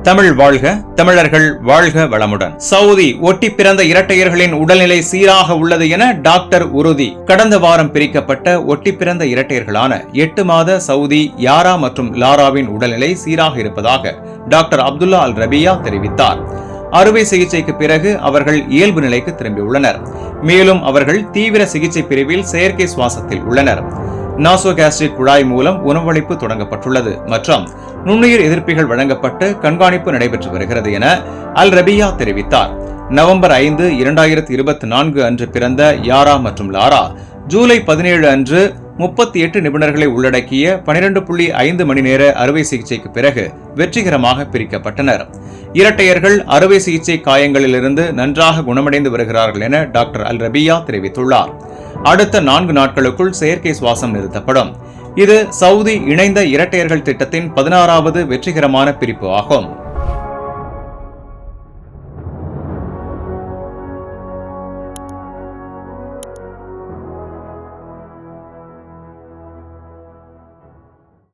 தமிழ் வாழ்க, தமிழர்கள் வாழ்க வளமுடன். சவுதி ஒட்டி பிறந்த இரட்டையர்களின் உடல்நிலை சீராக உள்ளது என டாக்டர் உறுதி. கடந்த வாரம் பிரிக்கப்பட்ட ஒட்டி பிறந்த இரட்டையர்களான 8 மாத சவுதி யாரா மற்றும் லாராவின் உடல்நிலை சீராக இருப்பதாக டாக்டர் அப்துல்லா அல் ரபியா தெரிவித்தார். அறுவை சிகிச்சைக்கு பிறகு அவர்கள் இயல்பு நிலைக்கு திரும்பியுள்ளனர். மேலும் அவர்கள் தீவிர சிகிச்சை பிரிவில் செயற்கை சுவாசத்தில் உள்ளனர். நாசோகாஸ்ட்ரிக் குழாய் மூலம் உணவளிப்பு தொடங்கப்பட்டுள்ளது மற்றும் நுண்ணுயிர் எதிர்ப்பிகள் வழங்கப்பட்டு கண்காணிப்பு நடைபெற்று வருகிறது என அல் ரபியா தெரிவித்தார். நவம்பர் 5, 2024 அன்று பிறந்த யாரா மற்றும் லாரா ஜூலை 17 அன்று 38 நிபுணர்களை உள்ளடக்கிய 12.5 மணி நேர அறுவை சிகிச்சைக்கு பிறகு வெற்றிகரமாக பிரிக்கப்பட்டனர். இரட்டையர்கள் அறுவை சிகிச்சை காயங்களிலிருந்து நன்றாக குணமடைந்து வருகிறார்கள் என டாக்டர் அல் ரபியா தெரிவித்துள்ளார். அடுத்த 4 நாட்களுக்குள் செயற்கை சுவாசம் நிறுத்தப்படும். இது சவுதி இணைந்த இரட்டையர்கள் திட்டத்தின் 16வது வெற்றிகரமான பிரிப்பு ஆகும்.